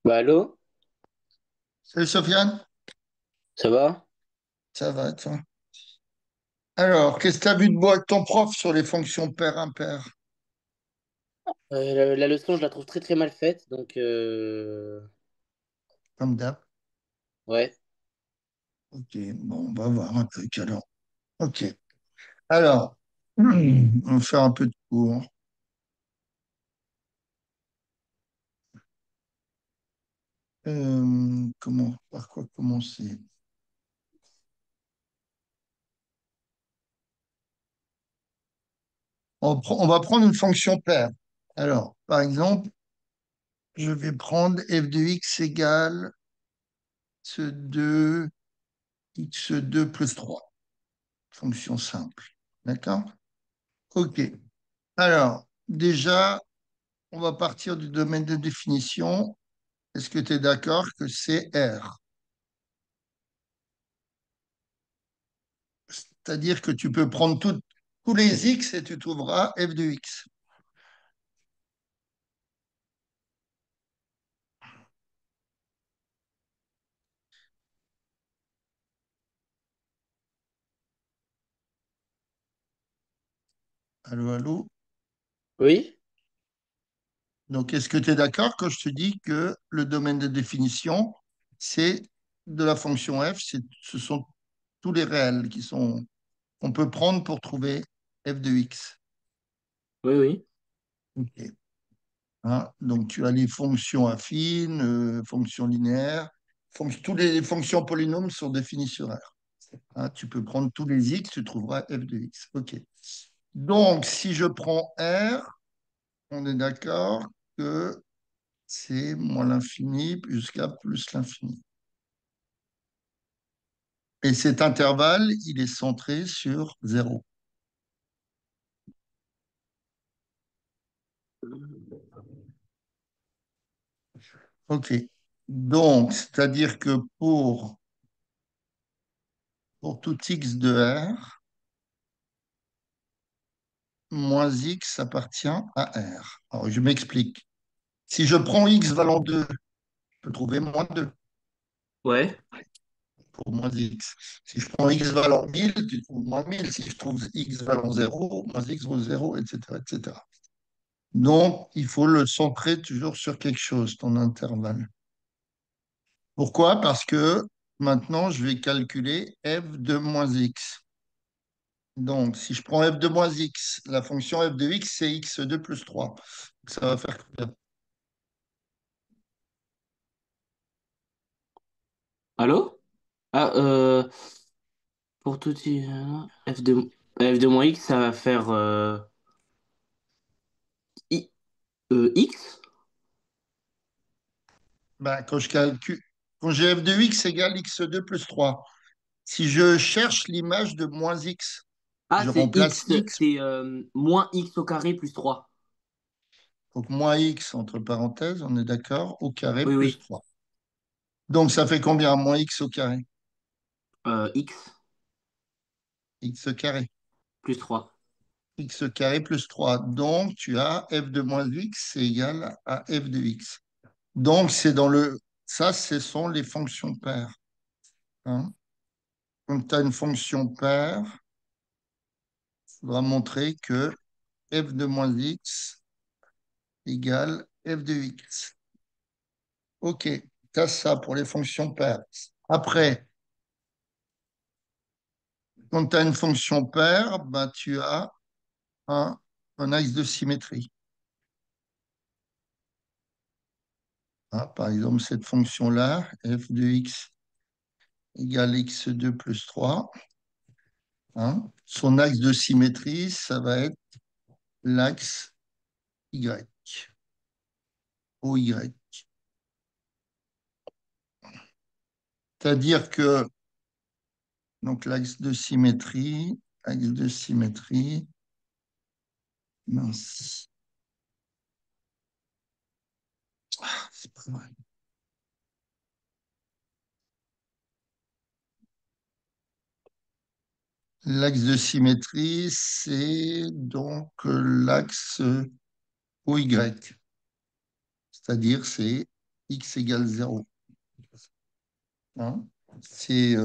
Bah allô, Salut Sofiane, ça va? ça va toi? Alors, qu'est-ce que tu as vu de beau avec ton prof sur les fonctions pair-impair? La leçon, je la trouve très très mal faite, donc Comme d'hab. ouais. Ok, bon, on va voir un truc alors. Ok, alors, on va faire un peu de cours. Par quoi commencer? On va prendre une fonction paire. Alors, par exemple, je vais prendre f de x égale x2, x2 plus 3. Fonction simple. D'accord? Ok. Alors, déjà, on va partir du domaine de définition. Est-ce que tu es d'accord que c'est R? C'est-à-dire que tu peux prendre tous les X et tu trouveras f de X. Allô, allô? Oui? Donc, est-ce que tu es d'accord quand je te dis que le domaine de définition, c'est de la fonction f, ce sont tous les réels qu'on peut prendre pour trouver f de x. Oui, oui. Ok. Hein, donc, tu as les fonctions affines, fonctions linéaires, tous les fonctions polynômes sont définies sur R. Hein, tu peux prendre tous les x, tu trouveras f de x. OK. Donc, si je prends R, on est d'accord que c'est moins l'infini jusqu'à plus l'infini. Et cet intervalle, il est centré sur 0. OK. Donc, c'est-à-dire que pour tout x de R, moins x appartient à R. Alors, je m'explique. Si je prends x valant 2, je peux trouver moins 2 Ouais. pour moins x. Si je prends x valant 1000, tu trouves moins 1000. Si je trouve x valant 0, moins x vaut 0, etc., etc. Donc, il faut le centrer toujours sur quelque chose, ton intervalle. Pourquoi? Parce que maintenant, je vais calculer f de moins x. Donc, si je prends f de moins x, la fonction f de x, c'est x2 plus 3. Ça va faire combien? Allô? Ah, pour tout f de moins x, ça va faire I, x? Ben, quand j'ai f de x égale x2 plus 3, si je cherche l'image de moins x, Ah, je c'est remplace x, x. c'est moins x au carré plus 3. Donc, moins x, entre parenthèses, on est d'accord, au carré Oui, plus oui. 3. Donc, ça fait combien? Moins x au carré? X X carré. plus 3. X carré plus 3. Donc, tu as f de moins x, c'est égal à f de x. Donc, c'est dans le... Ça, ce sont les fonctions paires. Hein. Quand tu as une fonction paire, il faudra montrer que f de moins x égale f de x. OK, tu as ça pour les fonctions paires. Après, quand tu as une fonction paire, ben, tu as un axe de symétrie. Hein, par exemple, cette fonction-là, f de x égale x2 plus 3. Hein, son axe de symétrie, ça va être l'axe y, OY. C'est-à-dire que donc axe de symétrie, mince, c'est pas vrai. L'axe de symétrie, c'est donc l'axe OY, c'est-à-dire c'est x égale 0. Hein. C'est,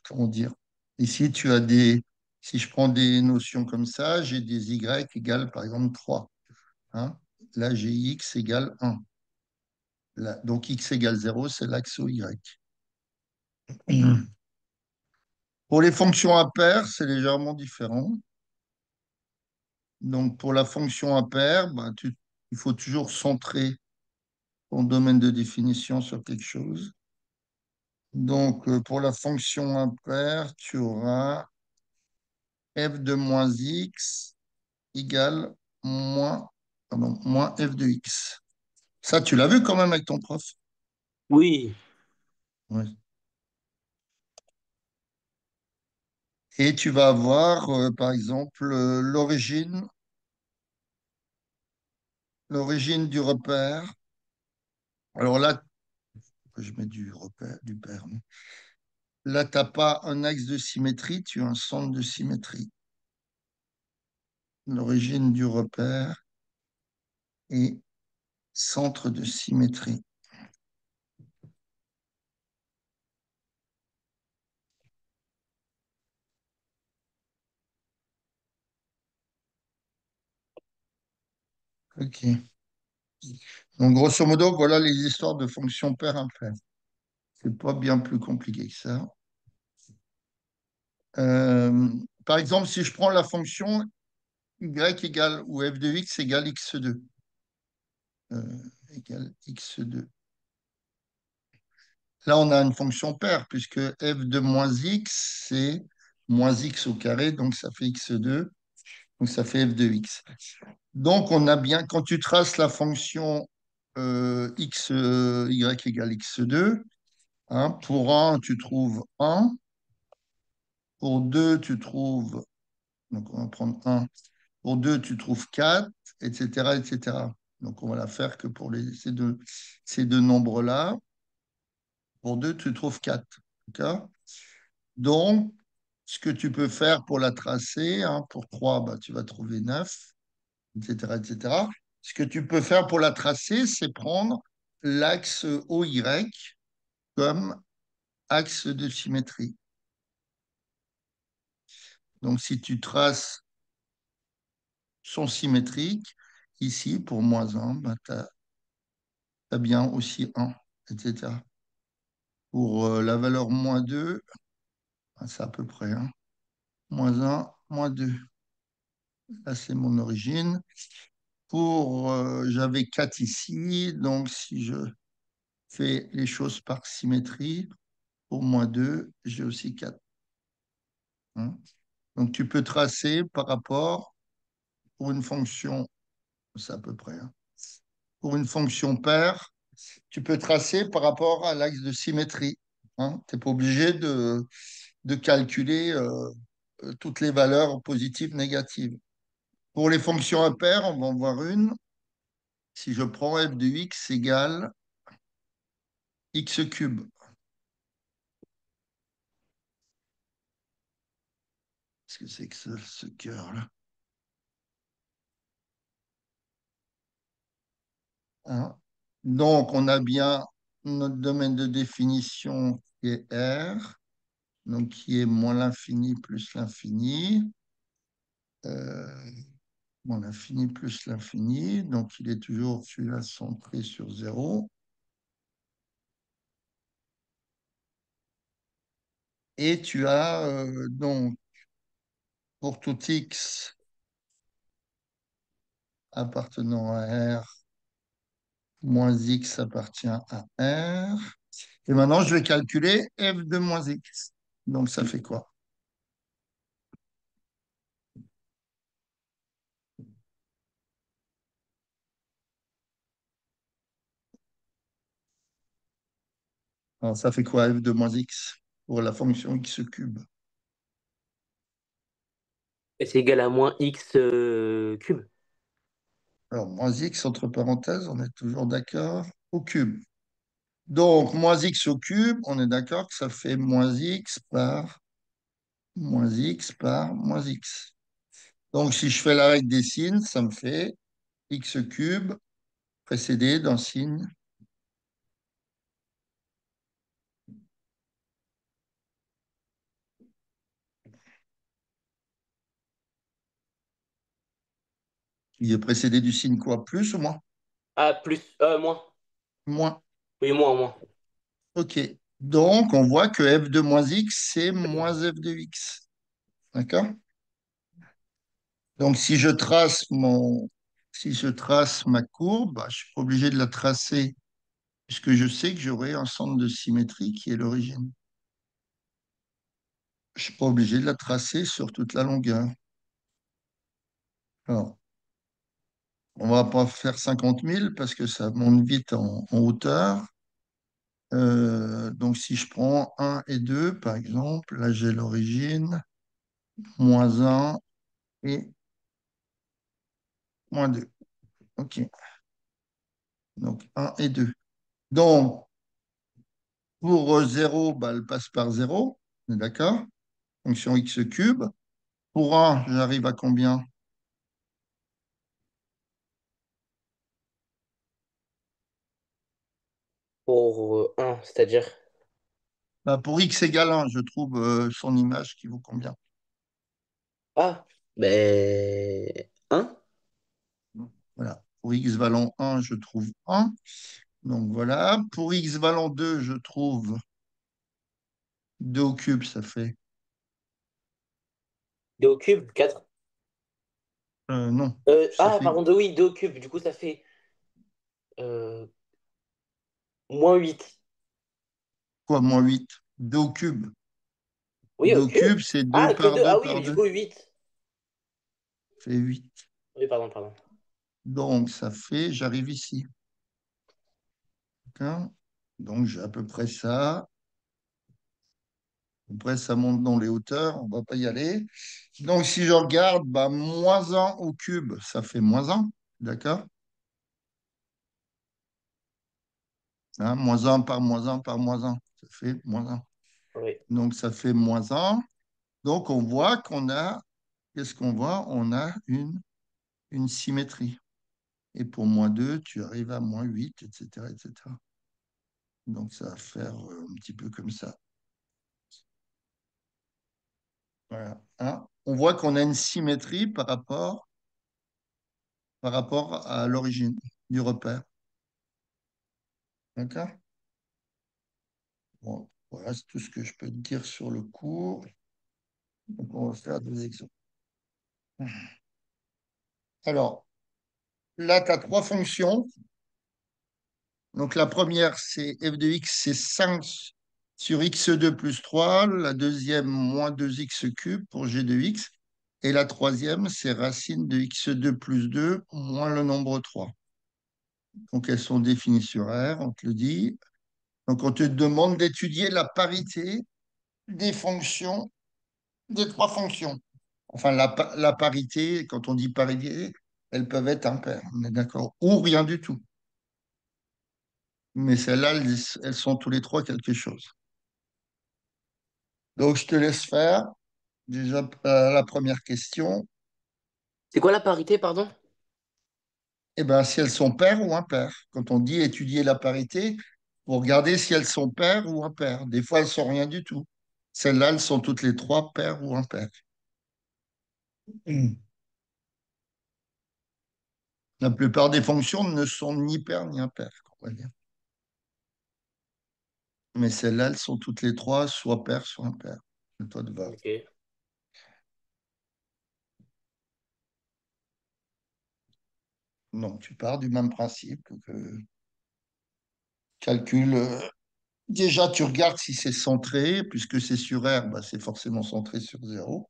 comment dire, ici, si je prends des notions comme ça, j'ai des y égale, par exemple, 3. Hein. Là, j'ai x égale 1. Là, donc, x égale 0, c'est l'axe au y. Pour les fonctions impaires, c'est légèrement différent. Donc, pour la fonction impaire, ben, il faut toujours centrer ton domaine de définition sur quelque chose. Donc, pour la fonction impaire, tu auras f de moins x égale moins f de x. Ça, tu l'as vu quand même avec ton prof? Oui, Oui. Et tu vas avoir, par exemple, l'origine du repère. Alors là, je mets du repère, du père. Non. Là, tu n'as pas un axe de symétrie, tu as un centre de symétrie. L'origine du repère et centre de symétrie. OK. Donc, grosso modo, voilà les histoires de fonctions paires-impaires. C'est pas bien plus compliqué que ça. Euh, Par exemple, si je prends la fonction y égale ou f de x égale x2, égale x2. Là, on a une fonction paire, puisque f de moins x, c'est moins x au carré, donc ça fait x2, donc ça fait f de x. Donc, on a bien, quand tu traces la fonction y égale x2, hein, pour 1, tu trouves 1, pour 2, tu trouves, donc on va prendre 1, pour 2, tu trouves 4, etc., etc. Donc, on va la faire que pour ces deux nombres-là. Pour 2, tu trouves 4. D'accord? Donc, ce que tu peux faire pour la tracer, hein, pour 3, bah, tu vas trouver 9, etc., etc. Ce que tu peux faire pour la tracer, c'est prendre l'axe OY comme axe de symétrie. Donc, si tu traces son symétrique, ici, pour moins 1, bah, tu as bien aussi 1, etc. Pour la valeur moins 2, bah, c'est à peu près, hein, moins 1, moins 2. Là, c'est mon origine. J'avais 4 ici, donc si je fais les choses par symétrie, pour moins 2, j'ai aussi 4. Hein. Donc tu peux tracer par rapport, pour une fonction, c'est à peu près, hein, pour une fonction paire, tu peux tracer par rapport à l'axe de symétrie. Hein. Tu n'es pas obligé de calculer toutes les valeurs positives, négatives. Pour les fonctions impaires, on va en voir une. Si je prends f de x égale x cube. Qu'est-ce que c'est que ce cœur-là? Hein. Donc, on a bien notre domaine de définition qui est R, donc qui est moins l'infini plus l'infini. Euh, Moins l'infini plus l'infini, donc il est toujours celui-là centré sur 0. Et tu as donc pour tout x appartenant à R, moins x appartient à R. Et maintenant, je vais calculer f de moins x. Donc, ça fait quoi? Alors, ça fait quoi f de moins x pour la fonction x cube? et c'est égal à moins x cube. Alors, moins x entre parenthèses, on est toujours d'accord, au cube. Donc, moins x au cube, on est d'accord que ça fait moins x par moins x par moins x. Donc, si je fais la règle des signes, ça me fait x cube précédé d'un signe Il est précédé du signe quoi? Plus ou moins? Ah, plus, moins. Moins. Oui, moins, moins. OK. Donc, on voit que f de moins x, c'est moins f de x. D'accord? Donc, si je trace ma courbe, bah, je suis pas obligé de la tracer puisque je sais que j'aurai un centre de symétrie qui est l'origine. Je suis pas obligé de la tracer sur toute la longueur. Alors, on va pas faire 50 000 parce que ça monte vite en hauteur. Donc, si je prends un et 2 par exemple, là j'ai l'origine, moins un et moins 2. OK. Donc, un et 2. Donc, pour 0, bah, elle passe par 0. On est d'accord? Fonction x cube. Pour un, j'arrive à combien? Pour 1, c'est-à-dire. Bah, pour x égale 1, je trouve son image qui vaut combien? Ah, ben. 1. Voilà. Pour x valant 1, je trouve 1. Donc voilà. Pour x valant 2, je trouve 2 au cube, ça fait. 2 au cube, 4. Non, ça Ah, fait pardon, 2, oui, 2 au cube. Du coup, ça fait euh, moins 8. quoi, moins 8? 2 au cube. Oui, 2 au au cube. cube, c'est 2 Ah, que par 2. 2 Ah oui, mais par du 2. coup, 8. Ça fait 8. Oui, pardon, pardon. Donc, ça fait, j'arrive ici. D'accord. Donc, j'ai à peu près ça. Après, ça monte dans les hauteurs, on va pas y aller. Donc, si je regarde, bah, moins un au cube, ça fait moins un. D'accord? Hein, moins un par moins un par moins un, ça fait moins un. Oui. Donc, ça fait moins un. Donc, on voit qu'on a, qu'est-ce qu'on voit? On a une symétrie. Et pour moins 2, tu arrives à moins 8, etc., etc. Donc, ça va faire un petit peu comme ça. Voilà. Hein? On voit qu'on a une symétrie par rapport à l'origine du repère. D'accord? Bon, voilà, c'est tout ce que je peux te dire sur le cours. Donc, on va faire des exemples. Alors, là, tu as trois fonctions. Donc, la première, c'est f de x, c'est 5 sur x2 plus 3. La deuxième, moins 2x cube pour g de x. Et la troisième, c'est racine de x2 plus 2 moins le nombre 3. Donc, elles sont définies sur R, on te le dit. Donc, on te demande d'étudier la parité des fonctions, des trois fonctions. Enfin, la parité, quand on dit parité, elles peuvent être impaires, on est d'accord, ou rien du tout. Mais celles-là, elles sont tous les trois quelque chose. Donc, je te laisse faire déjà la première question. C'est quoi la parité, pardon? Eh bien, si elles sont paires ou impaires. Quand on dit étudier la parité, pour regarder si elles sont paires ou impaires. Des fois, elles sont rien du tout. Celles-là, elles sont toutes les trois paires ou impaires. Mm. La plupart des fonctions ne sont ni paires ni impaires, on va dire. Mais celles-là, elles sont toutes les trois soit paires, soit impaires. À toi de voir. Ok. Donc, tu pars du même principe que calcul. Déjà, tu regardes si c'est centré, puisque c'est sur R, bah, c'est forcément centré sur 0,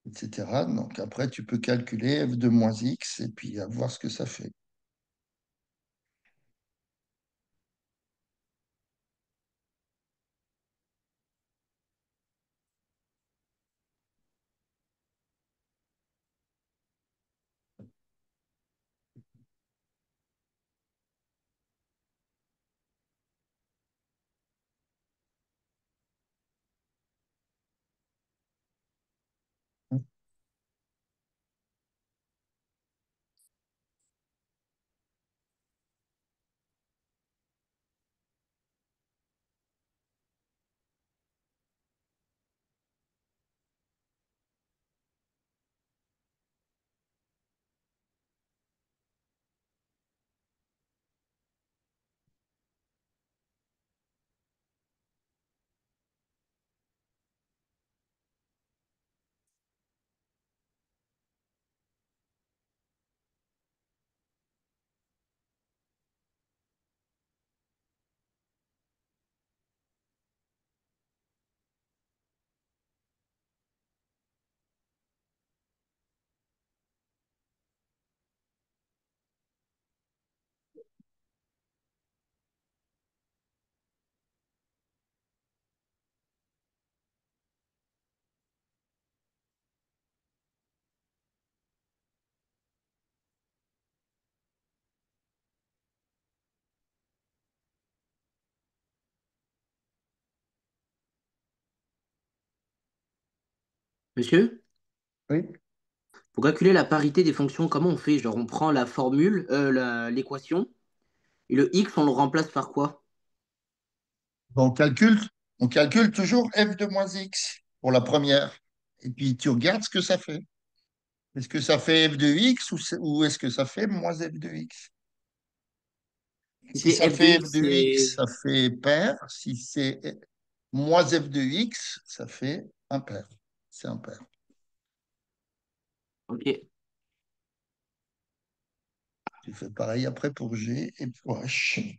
etc. Donc, après, tu peux calculer f de moins x et puis voir ce que ça fait. Monsieur, Oui. pour calculer la parité des fonctions, comment on fait? Genre, on prend la formule, l'équation, et le x, on le remplace par quoi? On calcule, on calcule toujours f de moins x pour la première. Et puis tu regardes ce que ça fait. Est-ce que ça fait f de x ou est-ce que ça fait moins f de x? Si Si c'est ça f de fait f x, de x, c'est... ça fait pair. Si c'est moins f de x, ça fait impair. C'est impair. Ok. Tu fais pareil après pour g et pour h.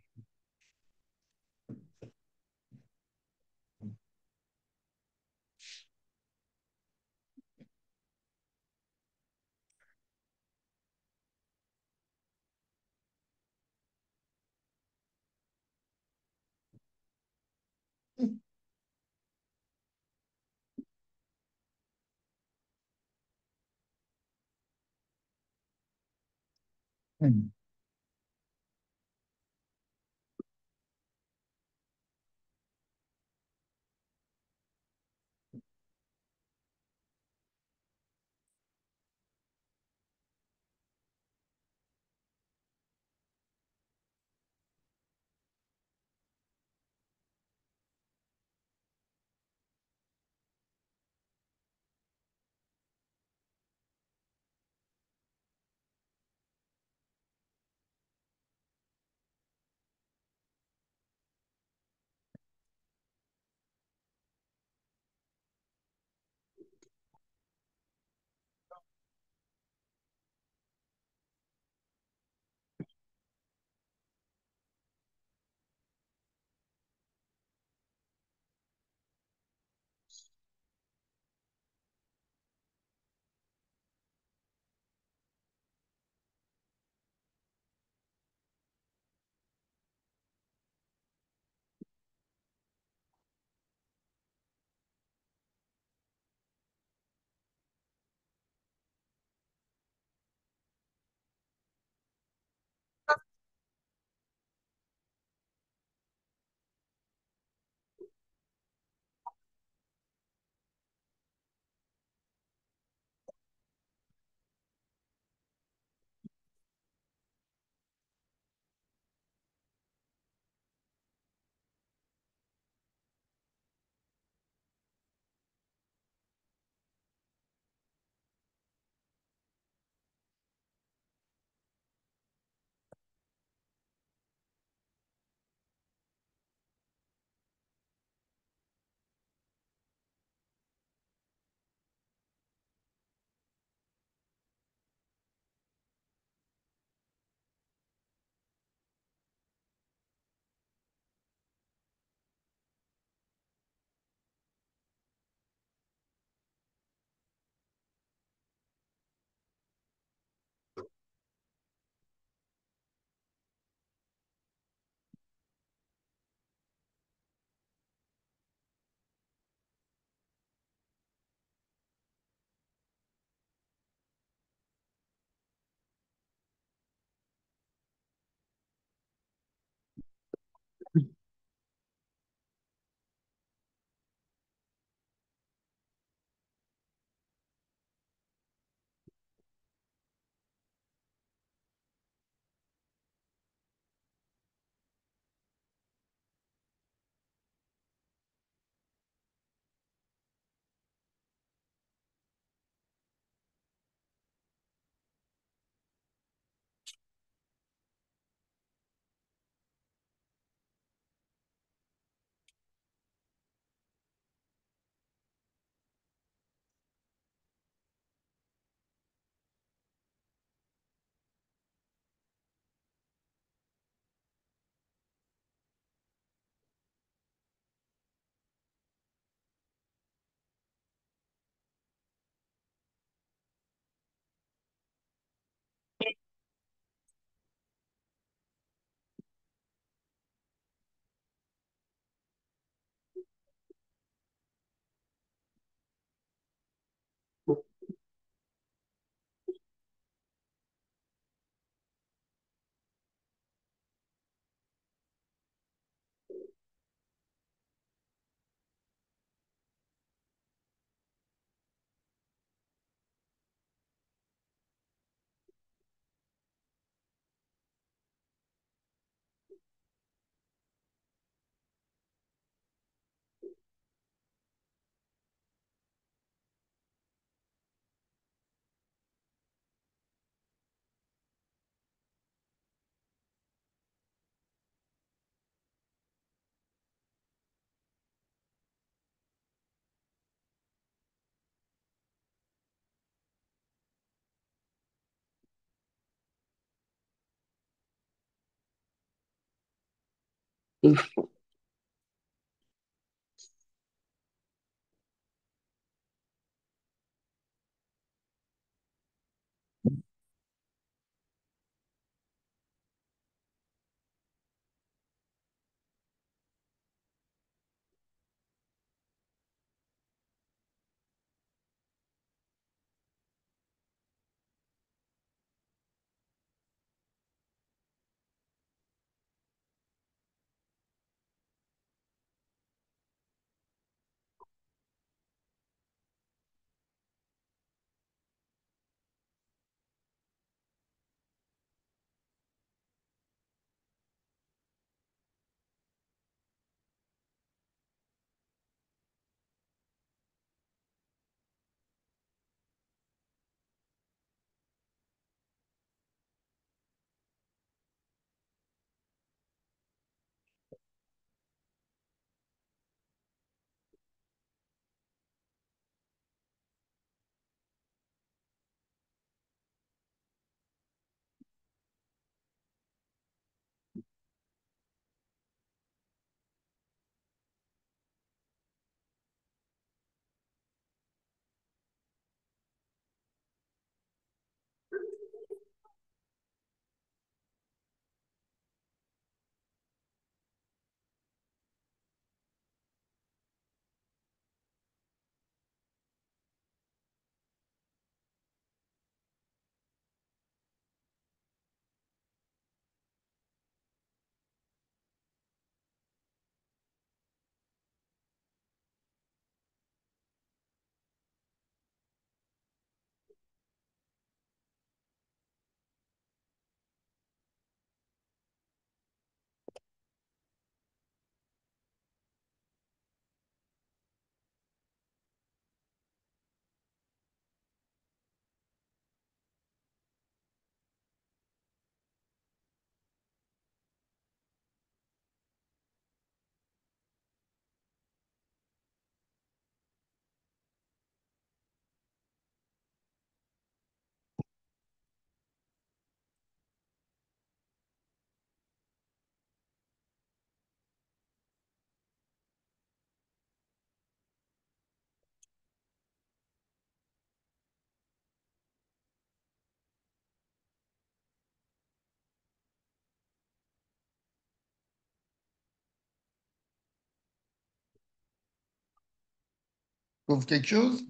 Trouve quelque chose?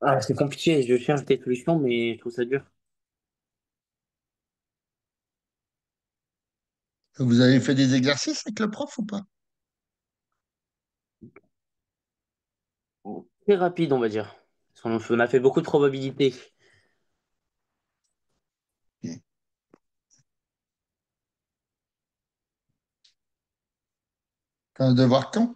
Ah, c'est compliqué, je cherche des solutions, mais je trouve ça dur. Vous avez fait des exercices avec le prof ou pas? Très rapide, on va dire. On a fait beaucoup de probabilités. Ok. Un devoir quand?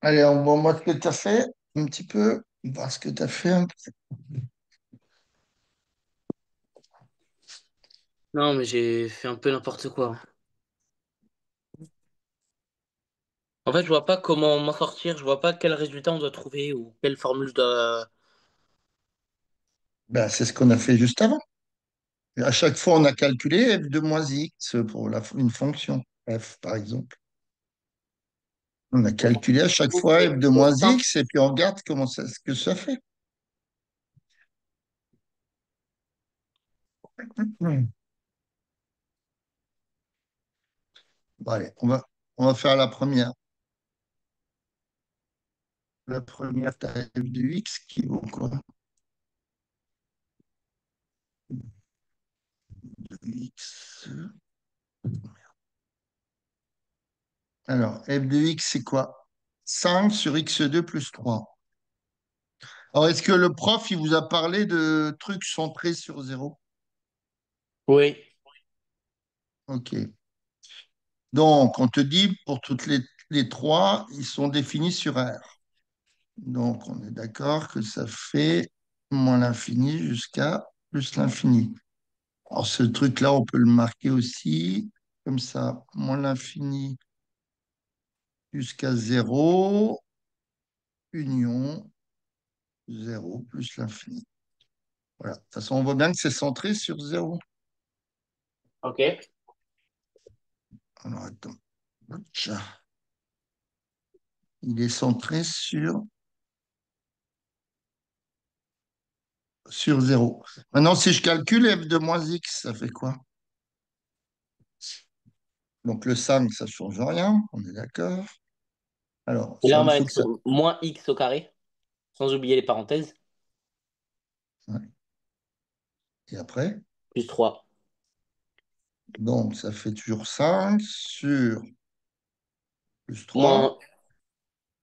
Allez, envoie-moi ce que tu as fait un petit peu. Voir ce que tu as fait un peu. Non, mais j'ai fait un peu n'importe quoi. En fait, je vois pas comment m'en sortir, je vois pas quel résultat on doit trouver ou quelle formule je dois. Ben, c'est ce qu'on a fait juste avant. Et à chaque fois, on a calculé f de moins x pour une fonction f, par exemple. On a calculé à chaque Vous fois faites f de moins simple. x et puis on regarde ce que ça fait. Hmm. Bon, allez, on va faire la première. La première, tu f de x qui vaut quoi? De x. Alors, f de x, c'est quoi? 5 sur x2 plus 3. Alors, est-ce que le prof, il vous a parlé de trucs centrés sur zéro? Oui. OK. Donc, on te dit, pour toutes les trois, ils sont définis sur R. Donc, on est d'accord que ça fait moins l'infini jusqu'à plus l'infini. Alors, ce truc-là, on peut le marquer aussi, comme ça, moins l'infini jusqu'à zéro, union, zéro plus l'infini. Voilà. De toute façon, on voit bien que c'est centré sur zéro. Ok. Alors, attends. Tcha. Il est centré sur zéro. Maintenant, si je calcule f de moins x, ça fait quoi? Donc, le 5, ça ne change rien, on est d'accord. Alors, Et là, ça, on il va faut que mettre ça. moins x au carré, sans oublier les parenthèses, Ouais. Et après, plus 3. donc, ça fait toujours 5 sur plus Moins 3.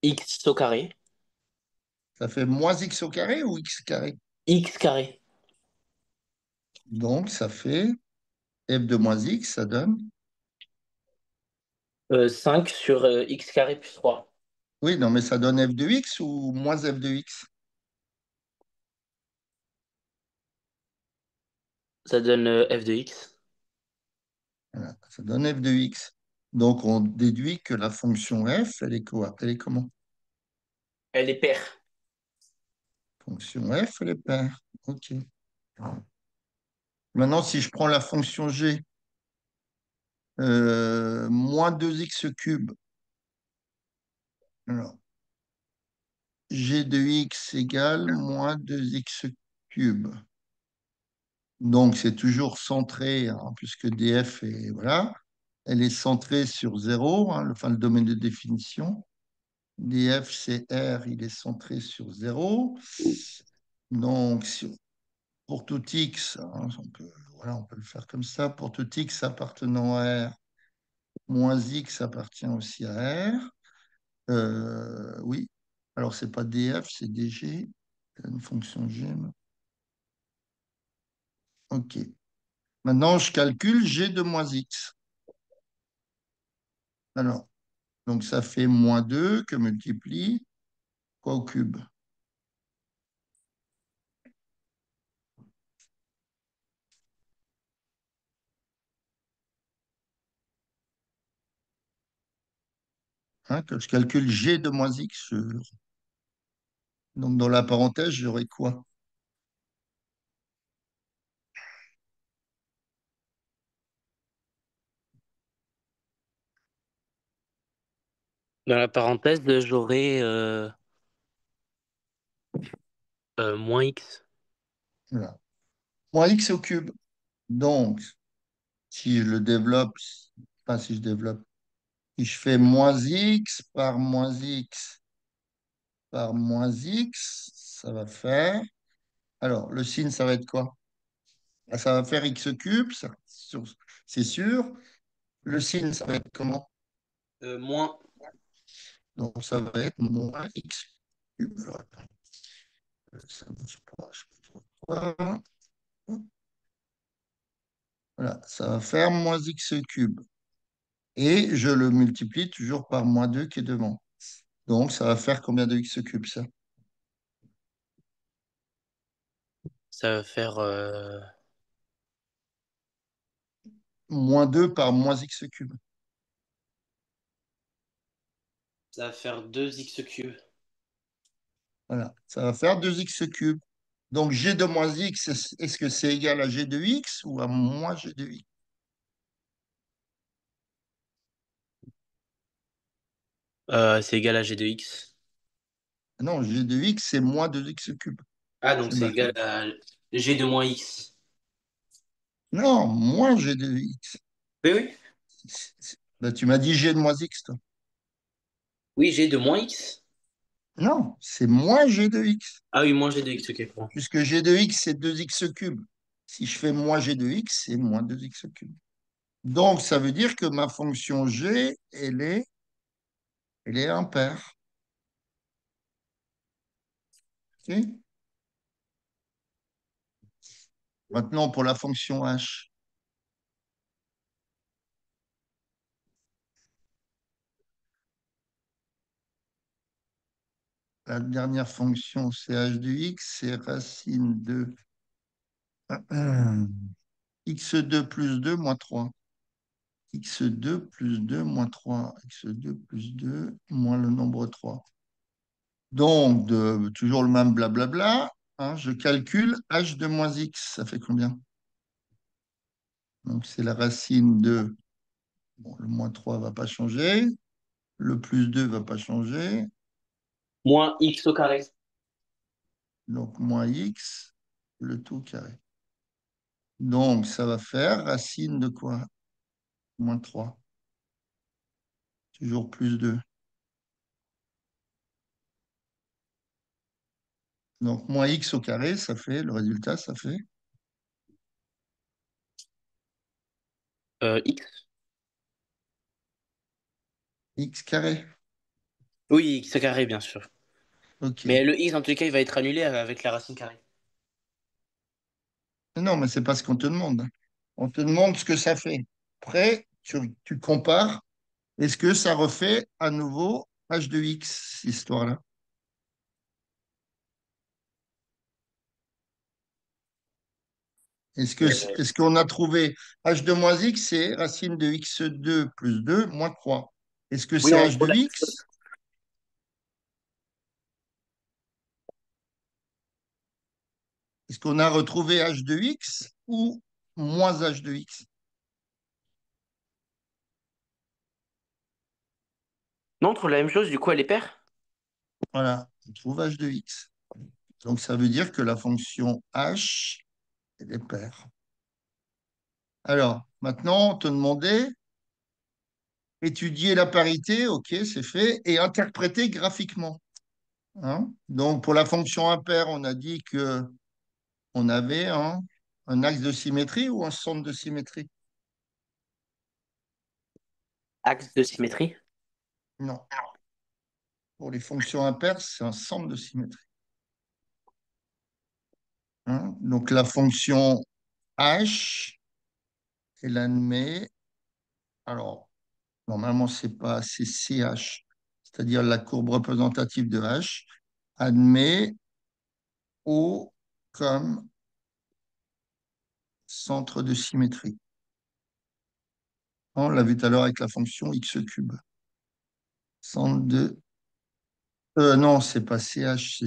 x au carré, Ça fait moins x au carré ou x carré? x carré. Donc, ça fait f de moins x, ça donne. 5 sur x carré plus 3. Oui, non, mais ça donne f de x ou moins f de x? Ça donne f de x. Voilà, ça donne f de x. Donc, on déduit que la fonction f, elle est quoi? Elle est comment? Elle est paire. Fonction f, elle est paire. OK. Maintenant, si je prends la fonction g, moins 2x cube, alors, g de x égale moins 2x cube. Donc, c'est toujours centré, hein, puisque df est, voilà, elle est centrée sur zéro, hein, enfin, le domaine de définition. df, c'est R, il est centré sur zéro. Donc, pour tout x, hein, voilà, on peut le faire comme ça, pour tout x appartenant à R, moins x appartient aussi à R. Oui, alors c'est pas df, c'est dg, une fonction g. OK. Maintenant, je calcule g de moins x. Alors, donc ça fait moins 2 que multiplie quoi au cube? Hein, que je calcule g de moins x. Donc dans la parenthèse, j'aurai quoi? Dans la parenthèse, j'aurai moins x. Voilà. Moins x au cube. Donc, si je le développe, enfin si je développe, si je fais moins x par moins x par moins x, ça va faire. Alors, le signe, ça va être quoi? Ah, ça va faire x cube, c'est sûr. Le signe, ça va être comment? Moins. Donc, ça va être moins x cube. Alors, attends, ça bouge pas, je sais pas pourquoi. Voilà, ça va faire moins x cube. Et je le multiplie toujours par moins 2 qui est devant. Donc, ça va faire combien de x cube, ça? Ça va faire, Moins 2 par moins x cube. ça va faire 2x cube. Voilà, ça va faire 2x cube. Donc, g de moins x, est-ce que c'est égal à g de x ou à moins g de x? C'est égal à g de x. Non, g de x, c'est moins 2x cube. Ah, donc C'est c'est égal marqué. à g de moins x. Non, moins g de x. Oui, oui. Ben, tu m'as dit g de moins x, toi. Oui, g de moins x. Non, c'est moins g de x. Ah oui, moins g de x, ok. Bon. Puisque g de x, c'est 2x cube. Si je fais moins g de x, c'est moins 2x cube. Donc, ça veut dire que ma fonction g, elle est impaire. Ok. Maintenant, pour la fonction h, la dernière fonction, c'est h de x, c'est racine de x2 plus 2 moins 3. X2 plus 2 moins 3. X2 plus 2 moins le nombre 3. Donc, toujours le même blablabla, hein, je calcule h de moins x. Ça fait combien? Donc, c'est la racine de... Bon, le moins 3 ne va pas changer. Le plus 2 ne va pas changer. Moins x au carré. Donc, moins x, le tout carré. Donc, ça va faire racine de quoi? Moins 3. Toujours plus 2. Donc, moins x au carré, ça fait, le résultat, ça fait X. x carré. Oui, x au carré, bien sûr. OK. Mais le x, en tous les cas, il va être annulé avec la racine carrée. Non, mais c'est pas ce qu'on te demande. On te demande ce que ça fait. Après, tu compares. Est-ce que ça refait à nouveau h de x, cette histoire-là? Est-ce qu'on a trouvé h de moins x, c'est racine de x2 plus 2 moins 3. Est-ce que Oui, c'est on h de trouve la même x chose. Est-ce qu'on a retrouvé h de x ou moins h de x? Non, on trouve la même chose, du coup, elle est paire. Voilà, on trouve h de x. Donc ça veut dire que la fonction h, elle est paire. Alors, maintenant, on te demandait étudier la parité, ok, c'est fait, et interpréter graphiquement, hein. Donc, pour la fonction impaire, on a dit que on avait un axe de symétrie ou un centre de symétrie? Axe de symétrie. Non. Pour les fonctions impaires, c'est un centre de symétrie, hein. Donc, la fonction h, elle admet, alors, normalement, c'est ch, c'est-à-dire la courbe représentative de h, admet O comme centre de symétrie. On l'a vu tout à l'heure avec la fonction x cube. Centre de... non, c'est pas ch, je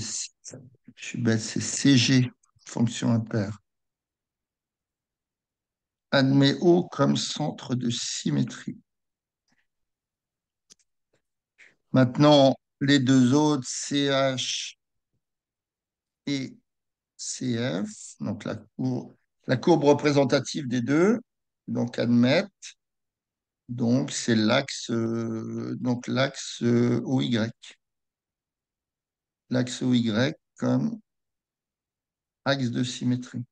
suis bête, c'est cg, fonction impaire. Admet O comme centre de symétrie. Maintenant, les deux autres, ch et cf, donc la courbe représentative des deux, donc admettent, donc c'est l'axe OY. L'axe OY comme axe de symétrie.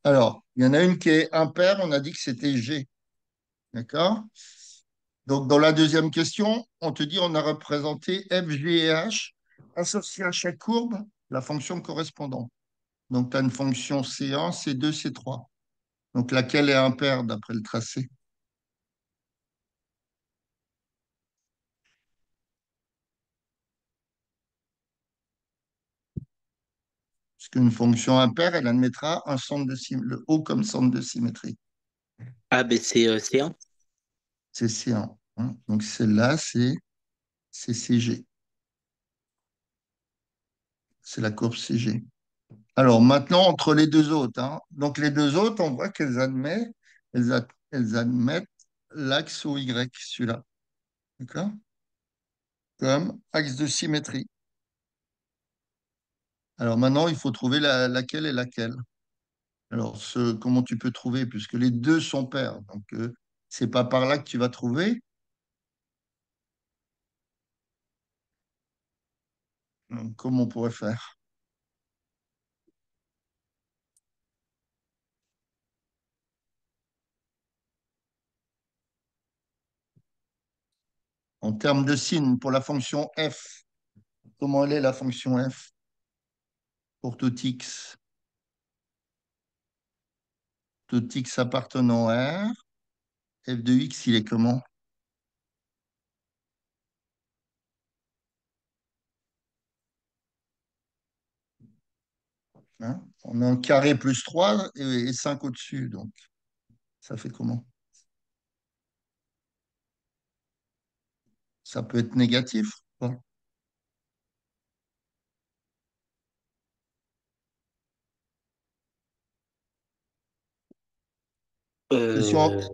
Alors, il y en a une qui est impaire, on a dit que c'était G. D'accord? Donc, dans la deuxième question, on te dit on a représenté f, g et h associés à chaque courbe la fonction correspondante. Donc, tu as une fonction C1, C2, C3. Donc laquelle est impaire d'après le tracé? Parce qu'une fonction impaire, elle admettra le haut comme centre de symétrie. Ah, ben c'est un. C'est C1. Hein. Donc celle-là, c'est CG. C'est la courbe CG. Alors maintenant, entre les deux autres, hein. Donc les deux autres, on voit elles admettent l'axe OY, celui-là, d'accord? Comme axe de symétrie. Alors maintenant, il faut trouver laquelle est laquelle. Alors, comment tu peux trouver, puisque les deux sont pairs. Donc, c'est pas par là que tu vas trouver. Donc, comment on pourrait faire? En termes de signe, pour la fonction f, comment elle est la fonction f pour tout x? Tout x appartenant à R, f de x, il est comment? Hein. On a un carré plus 3 et 5 au-dessus, donc ça fait comment? Ça peut être négatif. Quoi. Si on, Euh,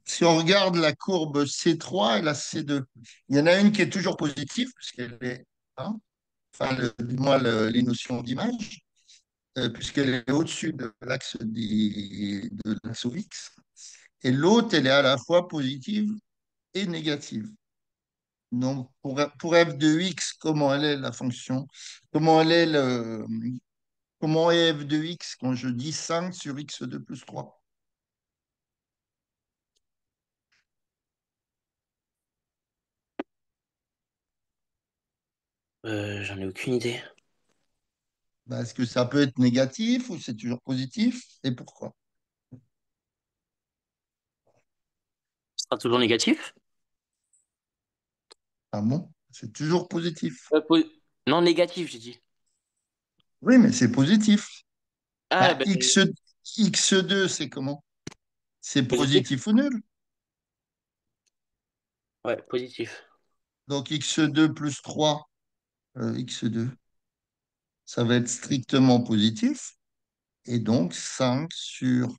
si on regarde la courbe C3 et la C2, il y en a une qui est toujours positive, puisqu'elle est, hein, enfin, du moins les notions d'image, puisqu'elle est au-dessus de de l'axe X. Et l'autre, elle est à la fois positive et négative. Donc, pour f de x, comment elle est la fonction? Comment elle est comment est f de x quand je dis 5 sur x2 plus 3? j'en ai aucune idée. Ben, est-ce que ça peut être négatif ou c'est toujours positif? Et pourquoi? Ce sera toujours négatif? Ah bon? C'est toujours positif. Po- Non, négatif, j'ai dit. Oui, mais c'est positif. Ah, Ben, ben, x2, c'est comment? C'est positif? positif ou nul? Ouais, positif. Donc x2 plus 3, x2, ça va être strictement positif. Et donc 5 sur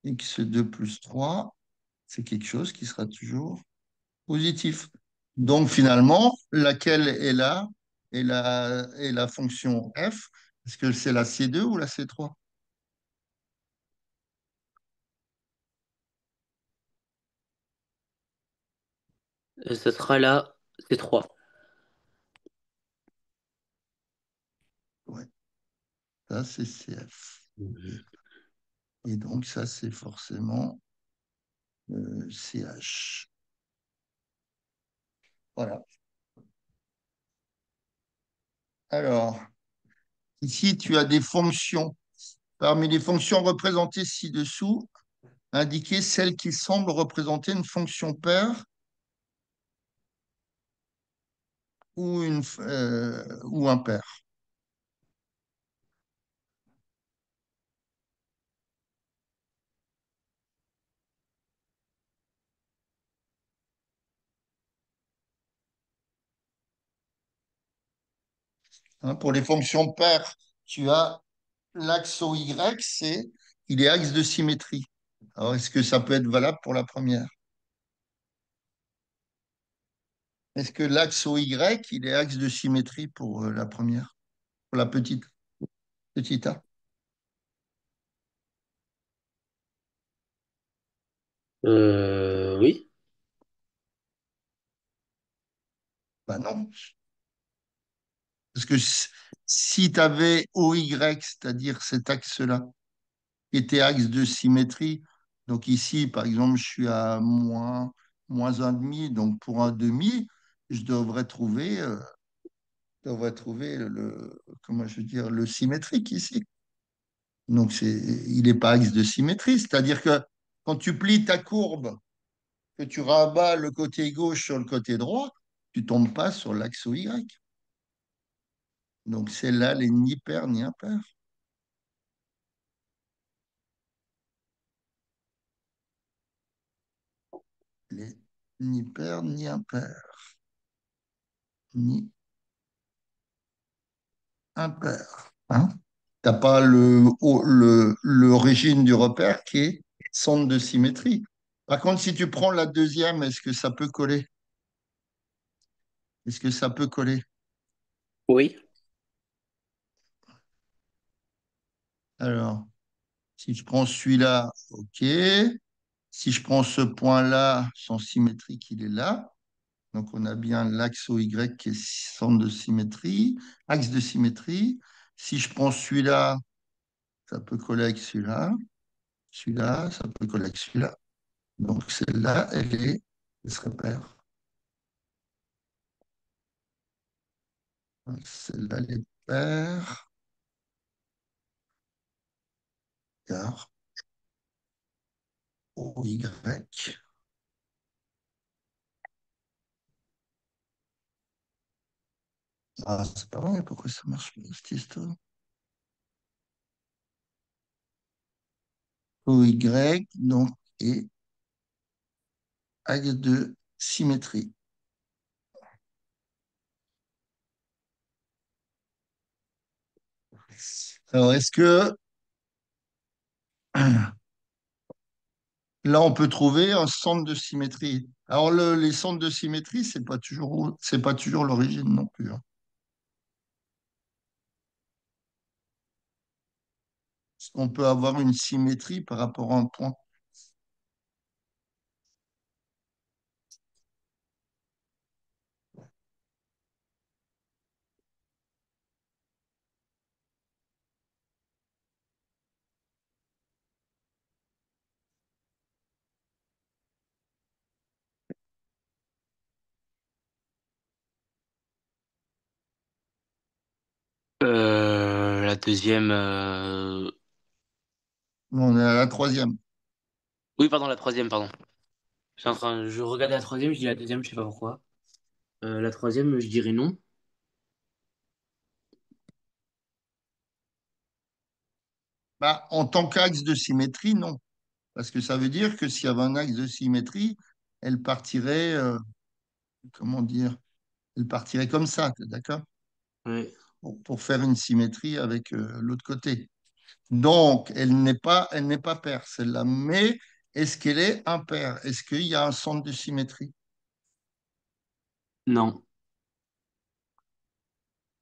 x2 plus 3, c'est quelque chose qui sera toujours positif. Donc finalement, laquelle est là est la fonction f? Est-ce que c'est la C2 ou la C3? Ça sera là, c'est 3. Ouais, ça c'est CF. Et donc ça c'est forcément CH. Voilà. Alors, ici tu as des fonctions. Parmi les fonctions représentées ci-dessous, indiquez celle qui semble représenter une fonction paire ou impair. Hein, pour les fonctions paires, tu as l'axe OY, il est axe de symétrie. Alors, est-ce que ça peut être valable pour la première? Est-ce que l'axe OY, il est axe de symétrie pour la première, pour la petite a? Oui. Ben non. Parce que si tu avais OY, c'est-à-dire cet axe-là, qui était axe de symétrie, donc ici, par exemple, je suis à moins 1,5, donc pour un demi, je devrais trouver comment je veux dire, le symétrique ici. Donc, il n'est pas axe de symétrie. C'est-à-dire que quand tu plies ta courbe, que tu rabats le côté gauche sur le côté droit, tu ne tombes pas sur l'axe OY. Donc, celle-là, elle n'est ni paire ni impaire. Elle est ni paire ni impaire. Ni impaire. Hein? Tu n'as pas l'origine du repère qui est centre de symétrie. Par contre, si tu prends la deuxième, est-ce que ça peut coller? Est-ce que ça peut coller? Oui. Alors, si je prends celui-là, OK. Si je prends ce point-là, son symétrique, il est là. Donc, on a bien l'axe OY qui est centre de symétrie, axe de symétrie. Si je prends celui-là, ça peut coller avec celui-là. Celui-là, ça peut coller avec celui-là. Donc, celle-là, elle se repère. Celle-là, elle est paire. Car OY. Ah, c'est pas vrai, pourquoi ça marche pas, cette histoire? OY, donc, et axe de symétrie. Alors, est-ce que là, on peut trouver un centre de symétrie? Alors, les centres de symétrie, c'est pas toujours l'origine non plus. Hein. On peut avoir une symétrie par rapport à un point. La deuxième. On est à la troisième. Oui, pardon, la troisième, pardon. Je regardais la troisième, je dis la deuxième, je sais pas pourquoi. La troisième, je dirais non. Bah, en tant qu'axe de symétrie, non. Parce que ça veut dire que s'il y avait un axe de symétrie, elle partirait, comment dire, elle partirait comme ça, t'es d'accord? Ouais. Pour faire une symétrie avec l'autre côté. Donc, elle n'est pas paire, celle-là. Mais est-ce qu'elle est impaire? Est-ce qu'il y a un centre de symétrie? Non.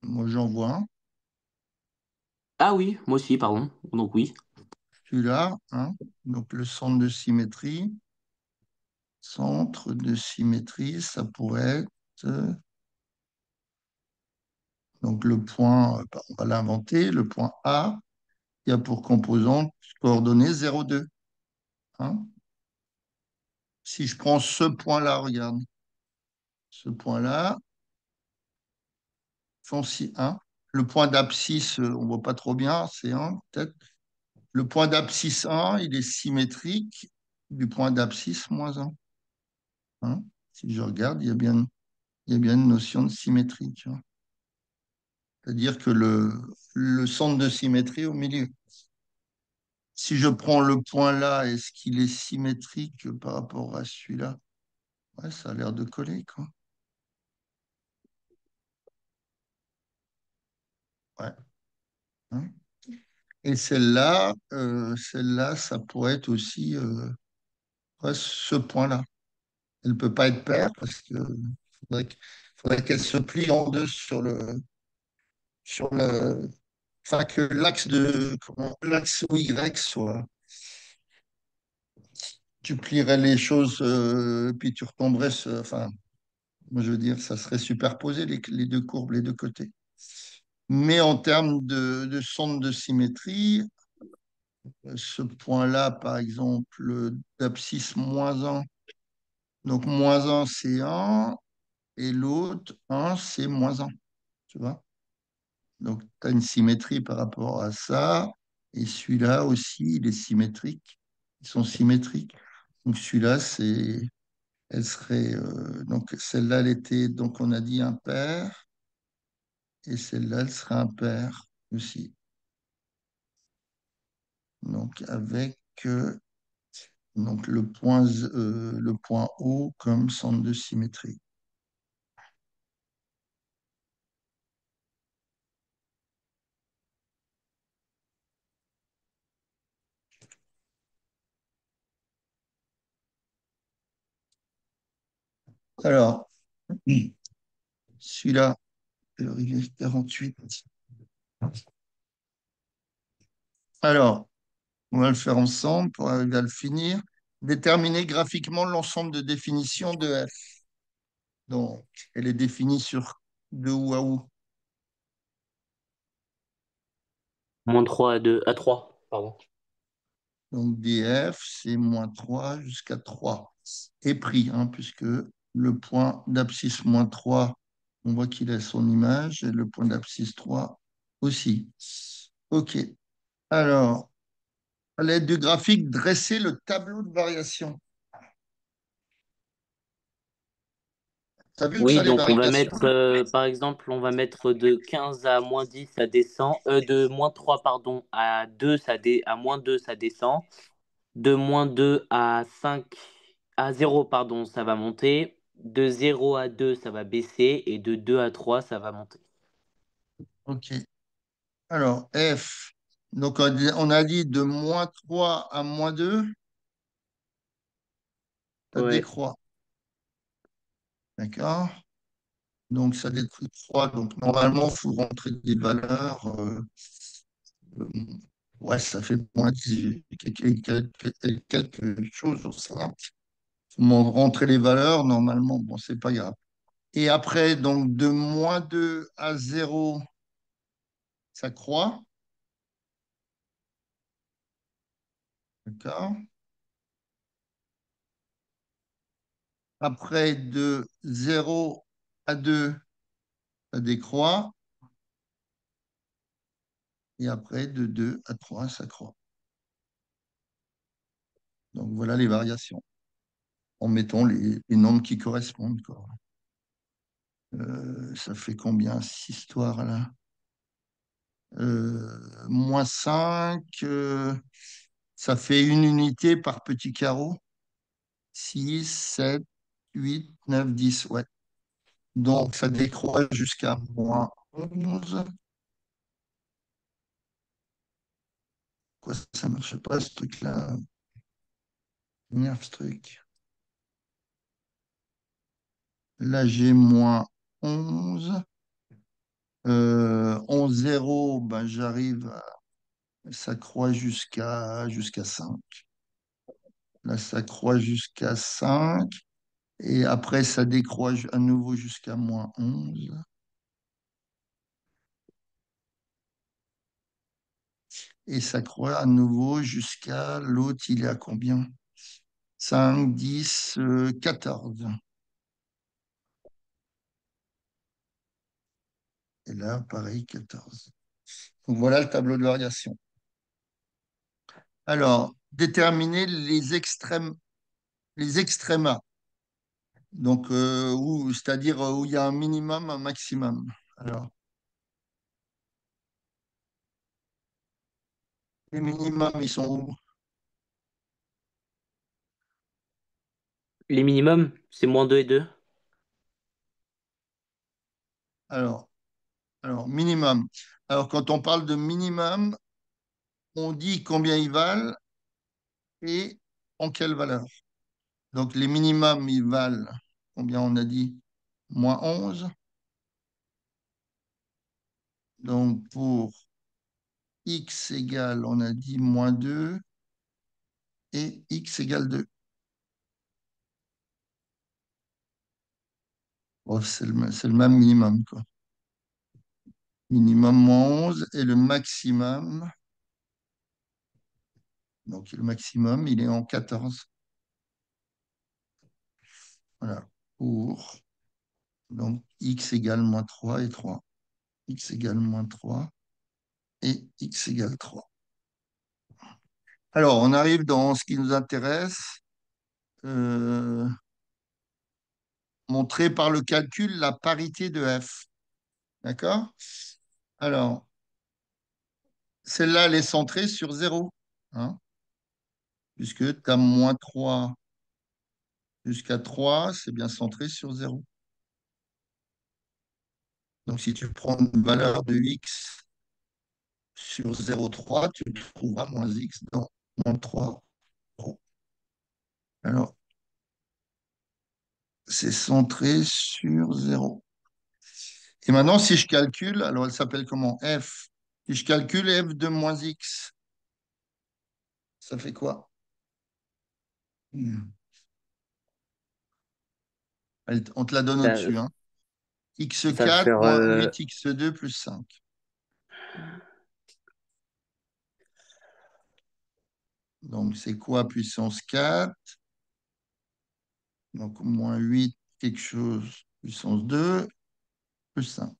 Moi, j'en vois un. Ah oui, moi aussi, pardon. Donc oui. Celui-là, hein. Donc, le centre de symétrie. Centre de symétrie, ça pourrait être. Donc, le point, on va l'inventer. Le point A, qui a pour composante coordonnée 0,2. Hein. Si je prends ce point-là, regarde. Ce point-là, fonci 1. Le point d'abscisse, on ne voit pas trop bien, c'est 1 peut-être. Le point d'abscisse 1, il est symétrique du point d'abscisse moins 1. Hein. Si je regarde, il y a bien une notion de symétrie. Tu vois. C'est-à-dire que le centre de symétrie est au milieu. Si je prends le point là, est-ce qu'il est symétrique par rapport à celui-là? Ouais, ça a l'air de coller, quoi. Ouais. Hein. Et celle-là, ça pourrait être aussi ouais, ce point-là. Elle ne peut pas être paire parce que faudrait qu'elle se plie en deux sur le, enfin que l'axe Y soit, tu plierais les choses, puis tu retomberais, enfin, moi je veux dire, ça serait superposé les deux courbes, les deux côtés. Mais en termes de centre de symétrie, ce point-là, par exemple, d'abscisse moins 1, donc moins 1 c'est 1, et l'autre 1 c'est moins 1, tu vois? Donc, tu as une symétrie par rapport à ça. Et celui-là aussi, il est symétrique. Ils sont symétriques. Donc celui-là, elle serait, donc celle-là, elle était, donc on a dit impair, et celle-là, elle serait impair aussi. Donc avec donc le point O comme centre de symétrie. Alors, celui-là, le 48. Alors, on va le faire ensemble pour arriver à le finir. Déterminer graphiquement l'ensemble de définition de F. Donc, elle est définie sur de où à où. Moins 3 à 2 à 3 pardon. Donc, df, c'est moins 3 jusqu'à 3. Et pris, hein, puisque le point d'abscisse moins 3, on voit qu'il a son image, et le point d'abscisse 3 aussi. OK. Alors, à l'aide du graphique, dresser le tableau de variation. Tu as vu Oui, ça, les donc on va variations? mettre, par exemple, on va mettre de 15 à moins 10 ça descend. De moins 3 pardon, à 2 à moins 2 ça descend. De moins 2 à 5 à 0 pardon, ça va monter. De 0 à 2 ça va baisser. Et de 2 à 3 ça va monter. OK. Alors, F. Donc, on a dit de moins 3 à moins 2, ça Ouais. décroît. D'accord? Donc, ça décroît. Donc, normalement, il faut rentrer des valeurs. Euh, ouais, ça fait moins 10, quelque chose. Ça. Faut rentrer les valeurs, normalement, bon, c'est pas grave. Et après, donc, de moins 2 à 0, ça croît. D'accord? Après, de 0 à 2, ça décroît. Et après, de 2 à 3, ça croît. Donc, voilà les variations. En mettant les nombres qui correspondent, quoi. Ça fait combien, cette histoire-là? Moins 5, ça fait une unité par petit carreau. 6, 7, 8, 9, 10. Ouais. Donc, ça décroît jusqu'à moins 11. Quoi, ça ne marche pas, ce truc-là? Énerve, ce truc. Là, j'ai moins 11. 11, 0, ben, ça croît jusqu'à 5. Là, ça croît jusqu'à 5. Et après, ça décroît à nouveau jusqu'à moins 11. Et ça croît à nouveau jusqu'à l'autre, il est à combien? 5, 10, 14. Et là, pareil, 14. Donc voilà le tableau de variation. Alors, déterminer les extrémas. Donc, c'est-à-dire où il y a un minimum, un maximum. Alors, les minimums, ils sont où? Les minimums, c'est moins 2 et 2. Alors, minimum. Alors, quand on parle de minimum, on dit combien ils valent et en quelle valeur. Donc, les minimums, ils valent combien on a dit? Moins 11. Donc, pour x égale, on a dit moins 2 et x égale 2. Bon, c'est le même minimum, quoi. Minimum moins 11 et le maximum, donc le maximum, il est en 14. Voilà. Pour, donc, x égale moins 3 et 3. X égale moins 3 et x égale 3. Alors, on arrive dans ce qui nous intéresse, euh, montrer par le calcul la parité de f. D'accord? Alors, celle-là, elle est centrée sur zéro, hein, puisque tu as moins 3 jusqu'à 3, c'est bien centré sur zéro. Donc, si tu prends une valeur de x sur 0,3, tu trouveras moins x dans moins 3. Alors, c'est centré sur zéro. Et maintenant, si je calcule, alors elle s'appelle comment? F. Si je calcule f de moins x, ça fait quoi? Hmm. On te la donne Ça, au-dessus, hein. ça va x4 faire moins 8x2 plus 5. Donc, c'est quoi puissance 4? Donc, moins 8 quelque chose, puissance 2 plus 5.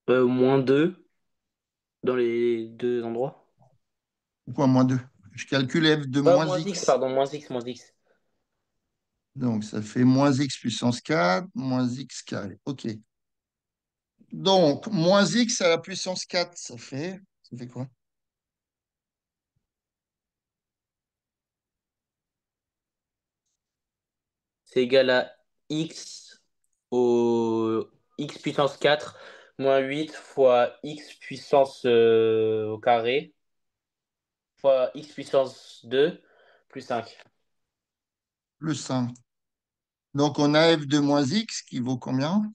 moins 2 dans les deux endroits. Pourquoi moins 2? Je calcule f de moins Moins x, x. pardon, moins x, moins x. Donc, ça fait moins x puissance 4 moins x carré. OK. Donc, moins x à la puissance 4, ça fait quoi? C'est égal à x au x puissance 4 moins 8 fois x puissance au carré fois x puissance 2 plus 5. Plus 5. Donc, on a f de moins x qui vaut combien?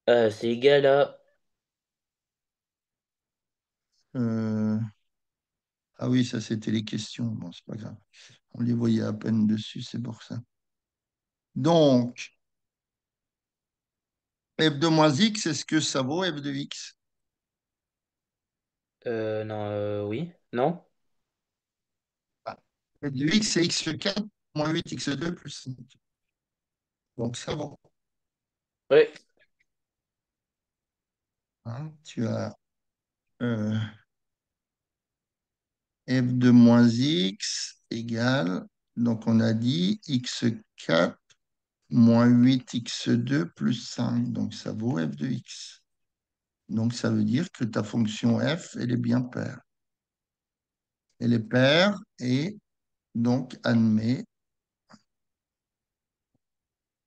C'est égal à... Euh, Ah oui, ça, c'était les questions. Bon, c'est pas grave. On les voyait à peine dessus, c'est pour ça. Donc, f de moins x, est-ce que ça vaut f de x? Non, oui. Non? Ah, f de x, c'est x4 moins 8x2 plus 5. Donc, ça vaut. Oui. Hein, tu as euh, f de moins x égale, donc on a dit x4 moins 8x2 plus 5. Donc, ça vaut f de x. Donc, ça veut dire que ta fonction f, elle est bien paire. Elle est paire et donc admet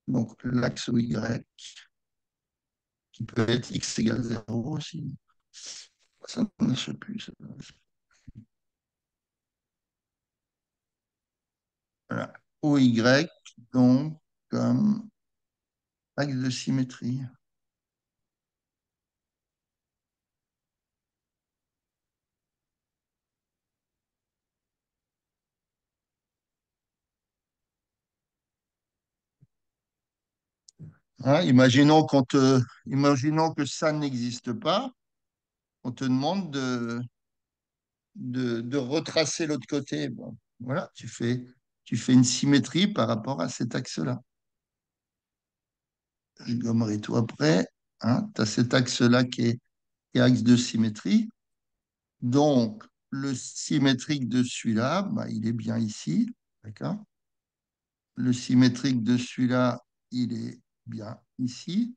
donc l'axe y qui peut être x égale 0 aussi. Ça ne marche plus. Ça. Voilà. OY, donc, comme axe de symétrie. Hein, imaginons que ça n'existe pas, on te demande de retracer l'autre côté. Bon, voilà, tu fais une symétrie par rapport à cet axe-là. Je gommerai tout après. Hein, tu as cet axe-là qui est axe de symétrie. Donc, le symétrique de celui-là, bah, il est bien ici. D'accord? Le symétrique de celui-là, il est bien ici,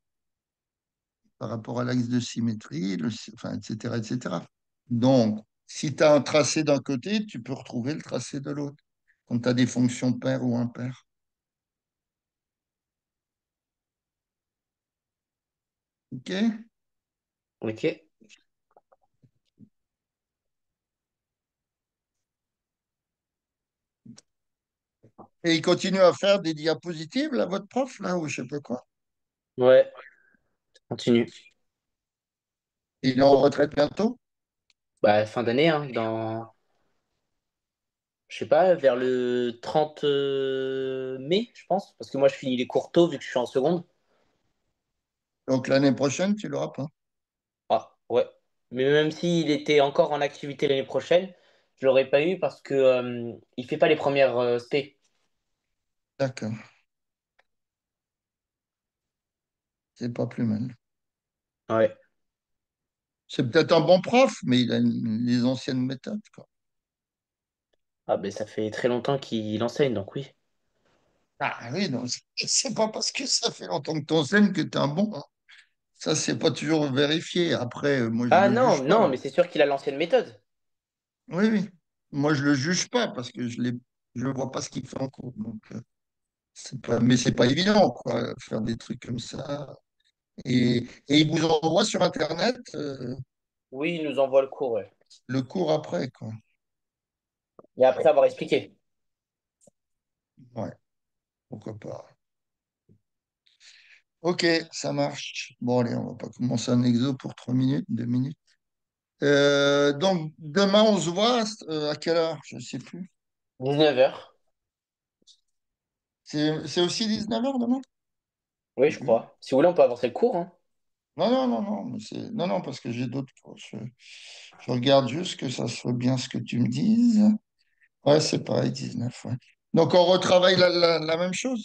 par rapport à l'axe de symétrie, enfin, etc., etc. Donc, si tu as un tracé d'un côté, tu peux retrouver le tracé de l'autre, quand tu as des fonctions paires ou impaires. OK? Ok. Et il continue à faire des diapositives, là, votre prof, là, ou je sais pas quoi. Ouais, continue. Il est en retraite bientôt. Bah, fin d'année, hein, je sais pas, vers le 30 mai, je pense. Parce que moi, je finis les cours tôt vu que je suis en seconde. Donc, l'année prochaine, tu l'auras pas. Ah, ouais. Mais même s'il était encore en activité l'année prochaine, je l'aurais pas eu parce que il fait pas les premières spé. D'accord. C'est pas plus mal. Ouais. C'est peut-être un bon prof, mais il a les anciennes méthodes, quoi. Ah, ben ça fait très longtemps qu'il enseigne, donc oui. Ah oui, non, c'est pas parce que ça fait longtemps que tu enseignes que tu es un bon, hein. Ça, c'est pas toujours vérifié. Après, moi, je Ah le non, juge non, pas. mais c'est sûr qu'il a l'ancienne méthode. Oui, oui. Moi, je le juge pas parce que je vois pas ce qu'il fait en cours. Donc, mais c'est pas évident, quoi, faire des trucs comme ça. Et il vous envoie sur Internet Oui, il nous envoie le cours, ouais. le cours après, quoi. Et après avoir expliqué. Ouais, pourquoi pas. Ok, ça marche. Bon, allez, on va pas commencer un exo pour 3 minutes, 2 minutes. Donc, demain, on se voit à quelle heure? Je sais plus. 19h. C'est aussi 19h demain? Oui, Je je sais plus. crois. Si vous voulez, on peut avancer le cours, hein. Non, non, non, non, non, non, parce que j'ai d'autres cours. Je regarde juste que ça soit bien ce que tu me dises. Ouais, c'est pareil, 19, ouais. Donc, on retravaille la même chose?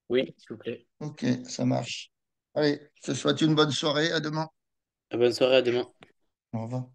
Oui, s'il vous plaît. Ok, ça marche. Allez, je te souhaite une bonne soirée. À demain. Bonne soirée, à demain. Au revoir.